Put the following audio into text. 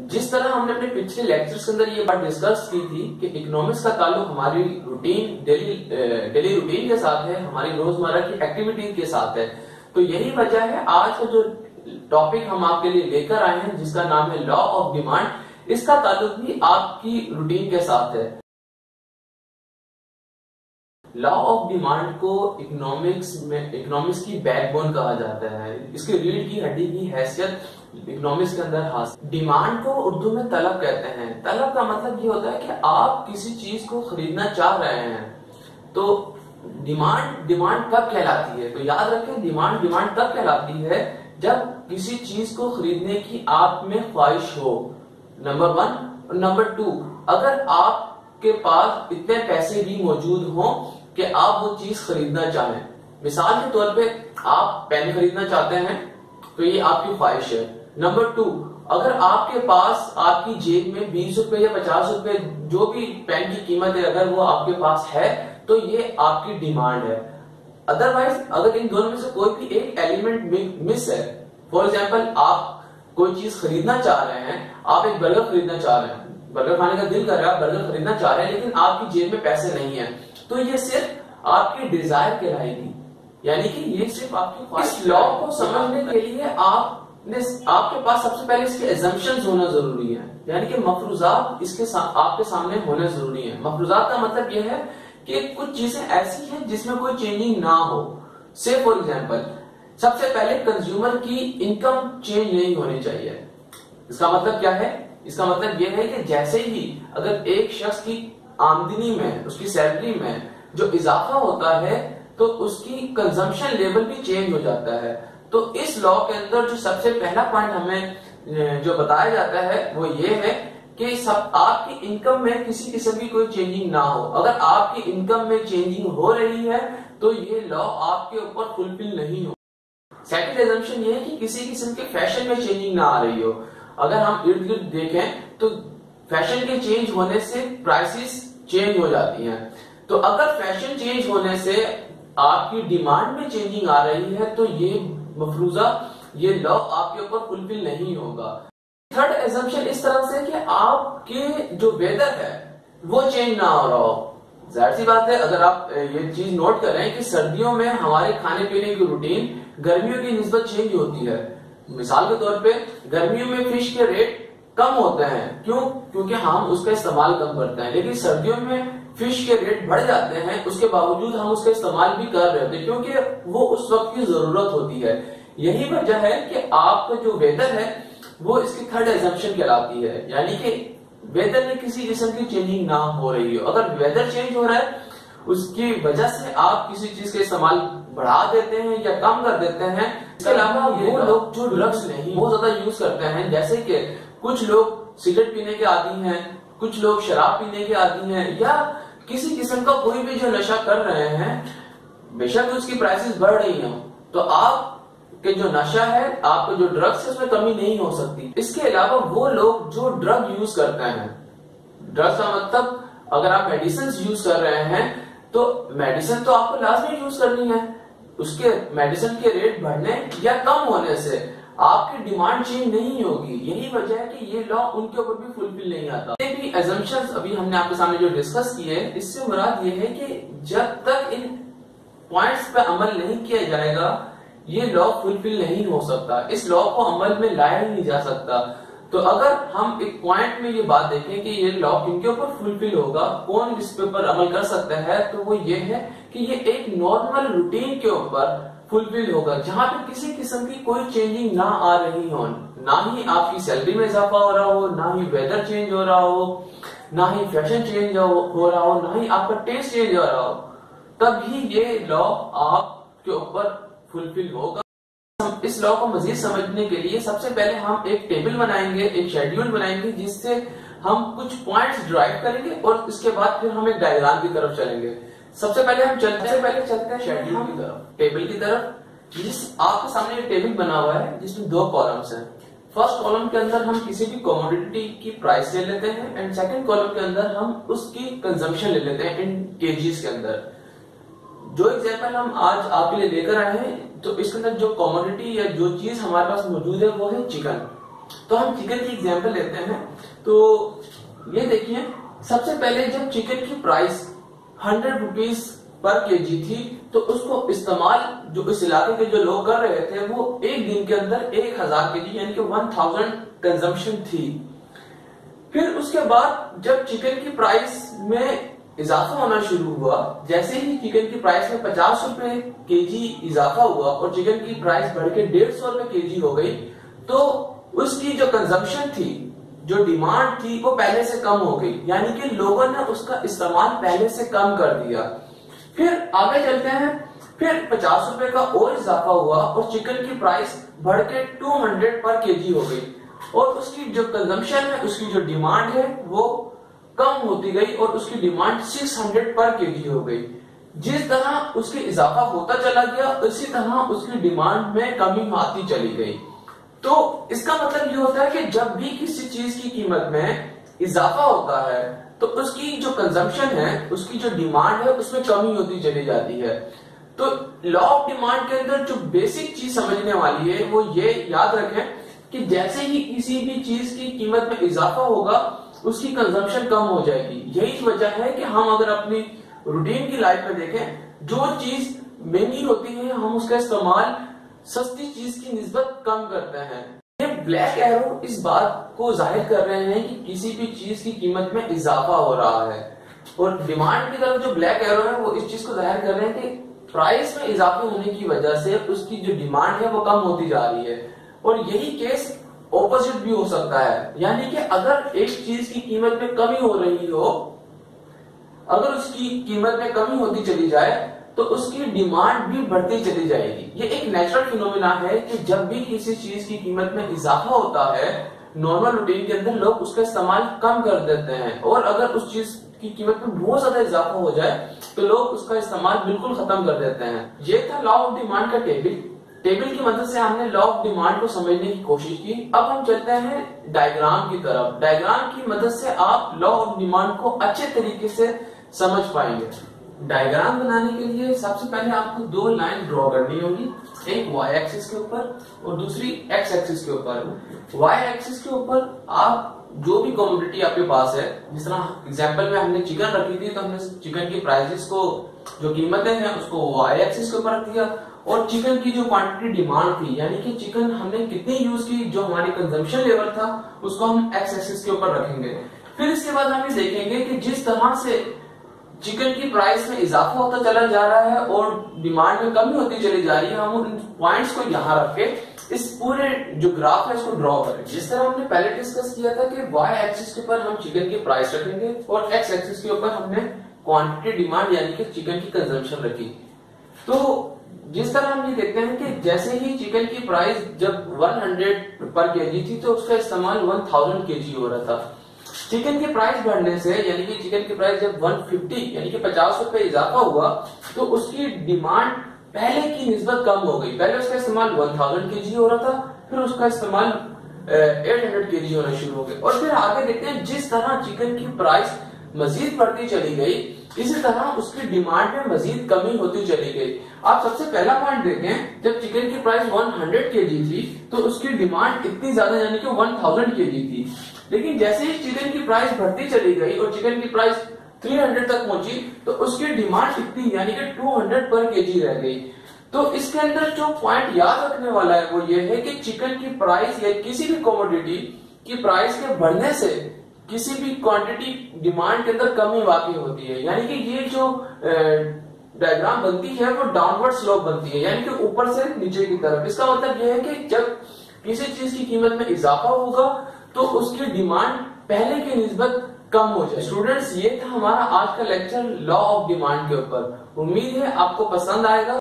जिस तरह हमने अपने पिछले लेक्चर्स के अंदर ये बात डिस्कस की थी कि इकोनॉमिक्स का ताल्लुक हमारी रूटीन डेली रूटीन के साथ है, हमारी रोजमर्रा की एक्टिविटीज के साथ है। तो यही वजह है आज का जो टॉपिक हम आपके लिए लेकर आए हैं जिसका नाम है लॉ ऑफ डिमांड, इसका ताल्लुक भी आपकी रूटीन के साथ है। लॉ ऑफ डिमांड को इकोनॉमिक्स की बैकबोन कहा जाता है। इसकी रीढ़ की हड्डी की हैसियत इकोनॉमिक्स के अंदर हासिल। डिमांड को उर्दू में तलब कहते हैं। तलब का मतलब ये होता है कि आप किसी चीज को खरीदना चाह रहे हैं। तो डिमांड कब कहलाती है? तो याद रखें, डिमांड तब कहलाती है जब किसी चीज को खरीदने की आप में ख्वाहिश हो, नंबर 1। और नंबर 2, अगर आपके पास इतने पैसे भी मौजूद हो कि आप वो चीज खरीदना चाहें। मिसाल के तौर पे आप पेन खरीदना चाहते हैं तो ये आपकी ख्वाहिश है। नंबर 2, अगर आपके पास आपकी जेब में 20 रुपए या 50 रुपए जो भी पेन की कीमत है अगर वो आपके पास है तो ये आपकी डिमांड है। अदरवाइज अगर इन दोनों में से कोई भी एक एलिमेंट मिस है, फॉर एग्जाम्पल आप कोई चीज खरीदना चाह रहे हैं, आप एक बर्गर खरीदना चाह रहे हैं, बर्गर खाने का दिल कर रहा है, आप बर्गर खरीदना चाह रहे हैं लेकिन आपकी जेब में पैसे नहीं है, तो ये सिर्फ आपकी डिजायर कहलाएगी, यानी कि ये सिर्फ आपकी। इस लॉ को समझने के लिए आपके पास सबसे पहले इसके एजम्पशंस होना जरूरी है, यानी कि मफरूजात आपके सामने होने जरूरी है। मफरूजात का मतलब यह है कि कुछ चीजें ऐसी हैं जिसमें कोई चेंजिंग ना हो। से फॉर एग्जाम्पल, सबसे पहले कंज्यूमर की इनकम चेंज नहीं होनी चाहिए। इसका मतलब क्या है? इसका मतलब यह है कि जैसे ही अगर एक शख्स की आमदनी में, उसकी सैलरी में जो इजाफा होता है तो उसकी कंजम्पशन लेवल भी चेंज हो जाता है। तो इस लॉ के अंदर जो सबसे पहला पॉइंट हमें जो बताया जाता है वो ये है कि सब आपकी इनकम में किसी किस्म की कोई चेंजिंग ना हो। अगर आपकी इनकम में चेंजिंग हो रही है तो ये लॉ आपके ऊपर फुलफिल नहीं हो। सेकंड एजम्पशन ये है कि किसी किस्म के फैशन में चेंजिंग ना आ रही हो। अगर हम इर्द गिर्द देखें तो फैशन के चेंज होने से प्राइसेस चेंज हो जाती हैं। तो अगर फैशन चेंज होने से आपकी डिमांड में चेंजिंग आ रही है तो ये मफरूजा, ये लॉ आपके ऊपर फुलफिल नहीं होगा। थर्ड एजम्पशन इस तरह से कि आपके जो वेदर है वो चेंज ना हो रहा हो। जाहिर सी बात है, अगर आप ये चीज नोट करें कि सर्दियों में हमारे खाने पीने की रूटीन गर्मियों की निस्बत चेंज होती है। मिसाल के तौर पे गर्मियों में फिश के रेट कम होते हैं, क्यों? क्योंकि हम उसका इस्तेमाल कम करते हैं। लेकिन सर्दियों में फिश के रेट बढ़ जाते हैं, उसके बावजूद हम उसका इस्तेमाल भी कर रहे होते हैं क्योंकि वो उस वक्त की जरूरत होती है। यही वजह है कि आपका जो वेदर है वो इसकी थर्ड एजम्पशन कहलाती है, यानी कि वेदर में किसी किस्म की चेंजिंग ना हो रही हो। अगर वेदर चेंज हो रहा है उसकी वजह से आप किसी चीज का इस्तेमाल बढ़ा देते हैं या कम कर देते हैं। इसके अलावा वो लोग जो ड्रग्स नहीं बहुत ज्यादा यूज करते हैं, जैसे कि कुछ लोग सिगरेट पीने के आदी हैं, कुछ लोग शराब पीने के आदी हैं, या किसी किस्म का कोई भी जो नशा कर रहे हैं, बेशक उसकी प्राइसेस बढ़ रही हो तो आप के जो नशा है, आपको जो ड्रग्स है उसमें कमी नहीं हो सकती। इसके अलावा वो लोग जो ड्रग यूज करते हैं, ड्रग्स का मतलब अगर आप मेडिसिन यूज कर रहे हैं तो मेडिसिन तो आपको लाजमी यूज करनी है। उसके मेडिसिन के रेट बढ़ने या कम होने से आपकी डिमांड चेंज नहीं होगी। यही वजह है कि ये लॉ उनके ऊपर भी फुलफिल नहीं आता। ये भी एजम्पशंस अभी हमने आपके सामने जो डिस्कस किए, इससे मुराद ये है कि जब तक इन पॉइंट्स पे अमल नहीं किया जाएगा ये लॉ फुलफिल नहीं हो सकता। इस लॉ को अमल में लाया ही नहीं जा सकता। तो अगर हम एक पॉइंट में ये बात देखें कि ये लॉ किनके ऊपर फुलफिल होगा, कौन इस पे ऊपर अमल कर सकता है, तो वो ये है कि ये एक नॉर्मल रूटीन के ऊपर फुलफिल होगा जहां पे किसी किस्म की कोई चेंजिंग ना आ रही हो, ना ही आपकी सैलरी में इजाफा हो रहा हो, ना ही वेदर चेंज हो रहा हो, ना ही फैशन चेंज हो रहा हो, ना ही आपका टेस्ट चेंज हो रहा हो, तभी ये लॉ आपके ऊपर फुलफिल होगा। इस लॉ को मजीद समझने के लिए सबसे पहले हम एक टेबल बनाएंगे, एक शेड्यूल बनाएंगे जिससे हम कुछ पॉइंट्स ड्राइव करेंगे और इसके बाद फिर हम एक डायग्राम की तरफ चलेंगे। सबसे पहले हम चलते हैं शेड्यूल की तरफ, टेबल की तरफ। जिस आपके सामने एक टेबल बना हुआ है जिसमें 2 कॉलम्स हैं। फर्स्ट कॉलम के अंदर हम किसी भी कमोडिटी की प्राइस ले लेते हैं एंड सेकंड कॉलम के अंदर हम उसकी कंजम्पशन ले लेते हैं इन केजीज के अंदर। जो एग्जाम्पल हम आज आपके लिए लेकर आए हैं तो इसके अंदर जो कमोडिटी या जो चीज हमारे पास मौजूद है वो है चिकन। तो हम चिकन की एग्जांपल लेते हैं। तो ये देखिए, सबसे पहले जब चिकन की प्राइस 100 रुपीज पर केजी थी, तो उसको इस्तेमाल जो इस इलाके के जो लोग कर रहे थे वो एक दिन के अंदर 1000 केजी यानी कि 1000 कंजम्पशन थी। फिर उसके बाद जब चिकन की प्राइस में इजाफा होना शुरू हुआ, जैसे ही चिकन की प्राइस में 50 रुपए केजी इजाफा हुआ और चिकन की प्राइस बढ़ के 150 रुपए केजी हो गई, तो उसकी जो कंजम्पशन थी, जो डिमांड थी, वो पहले से कम हो गई, यानी कि लोगों ने उसका इस्तेमाल पहले से कम कर दिया। फिर आगे चलते हैं, फिर 50 रुपए का और इजाफा हुआ और चिकन की प्राइस बढ़ के 200 पर केजी हो गई और उसकी जो कंजम्पशन है, उसकी जो डिमांड है वो कम होती गई और उसकी डिमांड 600 पर केजी हो गई। जिस तरह उसके इजाफा होता चला गया, उसी तरह उसकी डिमांड में कमी आती चली गई। तो इसका मतलब ये होता है कि जब भी किसी चीज की कीमत में इजाफा होता है तो उसकी जो कंजम्पशन है, उसकी जो डिमांड है, उसमें कमी होती चली जाती है। तो लॉ ऑफ डिमांड के अंदर जो बेसिक चीज समझने वाली है वो ये याद रखें कि जैसे ही किसी भी चीज की कीमत में इजाफा होगा, उसकी कंजम्पशन कम हो जाएगी। यही वजह है कि हम अगर अपनी रूटीन की लाइफ में देखें, जो चीज महंगी होती है हम उसका इस्तेमाल सस्ती चीज की निस्बत कम करते हैं। ये ब्लैक एरो इस बात को जाहिर कर रहे हैं कि किसी भी चीज की कीमत में इजाफा हो रहा है, और डिमांड की तरफ जो ब्लैक एरो है वो इस चीज को जाहिर कर रहे हैं कि प्राइस में इजाफे होने की वजह से उसकी जो डिमांड है वो कम होती जा रही है। और यही केस ऑपोजिट भी हो सकता है, यानी कि अगर एक चीज की कीमत में कमी हो रही हो, अगर उसकी कीमत में कमी होती चली जाए तो उसकी डिमांड भी बढ़ती चली जाएगी। ये एक नेचुरल फिनोमिना है कि जब भी किसी चीज की कीमत में इजाफा होता है, नॉर्मल रूटीन के अंदर लोग उसका इस्तेमाल कम कर देते हैं, और अगर उस चीज की कीमत में बहुत ज्यादा इजाफा हो जाए तो लोग उसका इस्तेमाल बिल्कुल खत्म कर देते हैं। ये था लॉ ऑफ डिमांड का टेबल की मदद से हमने लॉ ऑफ डिमांड को समझने की कोशिश की। अब हम चलते हैं डायग्राम की तरफ। डायग्राम की मदद से आप लॉ ऑफ डिमांड को अच्छे तरीके से समझ पाएंगे। डायग्राम बनाने के लिए सबसे पहले आपको दो लाइन ड्रॉ करनी होगी, एक y एक्सिस के ऊपर और दूसरी x एक्सिस के ऊपर। y एक्सिस के ऊपर आप जो भी कमोडिटी आपके पास है, जिस तरह एग्जांपल में हमने चिकन रखी थी तो हमने चिकन की प्राइसेस को, जो कीमतें हैं, उसको y एक्सिस के ऊपर रख दिया, और चिकन की जो क्वांटिटी डिमांड थी, यानी कि चिकन हमने कितनी यूज की, जो हमारी कंजम्पशन लेवल था, उसको हम x एक्सिस के ऊपर रखेंगे। फिर इसके बाद हम ये देखेंगे कि जिस तरह से चिकन की प्राइस में इजाफा होता चला जा रहा है और डिमांड में कमी होती चली जा रही है, हम उन पॉइंट्स को यहाँ रख के इस पूरे जो ग्राफ है इसको ड्रॉ करें। जिस तरह हमने पहले डिस्कस किया था कि y एक्सिस के ऊपर हम चिकन की प्राइस रखेंगे और x एक्सिस के ऊपर हमने क्वांटिटी डिमांड यानी कि चिकन की कंजम्पशन रखी। तो जिस तरह हम ये देखते हैं कि जैसे ही चिकन की प्राइस जब 100 पर केजी थी तो उसका इस्तेमाल 1000 केजी हो रहा था। चिकन की प्राइस बढ़ने से, यानी कि चिकन की प्राइस जब 150 यानी कि 50 रुपए इजाफा हुआ, तो उसकी डिमांड पहले की निस्बत कम हो गई। पहले उसका इस्तेमाल 1000 केजी हो रहा था, फिर उसका इस्तेमाल 800 केजी होना शुरू हो गया। और फिर आगे देखते हैं, जिस तरह चिकन की प्राइस मजीद बढ़ती चली गई, इसी तरह उसकी डिमांड में मजीद कमी होती चली गई। आप सबसे पहला पॉइंट देखें, जब चिकन की प्राइस 100 केजी थी तो उसकी डिमांड इतनी ज्यादा यानी कि 1000 केजी थी। लेकिन जैसे ही चिकन की प्राइस बढ़ती चली गई और चिकन की प्राइस 300 तक पहुंची तो उसकी डिमांड इतनी यानी कि 200 पर केजी रह गई। तो इसके अंदर जो पॉइंट याद रखने वाला है वो ये है कि चिकन की प्राइस या किसी भी कमोडिटी की प्राइस के बढ़ने से किसी भी क्वांटिटी डिमांड के अंदर कमी वाकई होती है। यानी कि ये जो डायग्राम बनती है वो डाउनवर्ड स्लोप बनती है, यानी कि ऊपर से नीचे की तरफ। इसका मतलब यह है कि जब किसी चीज की कीमत में इजाफा होगा तो उसकी डिमांड पहले की निस्बत कम हो जाए। स्टूडेंट्स, ये था हमारा आज का लेक्चर लॉ ऑफ डिमांड के ऊपर। उम्मीद है आपको पसंद आएगा।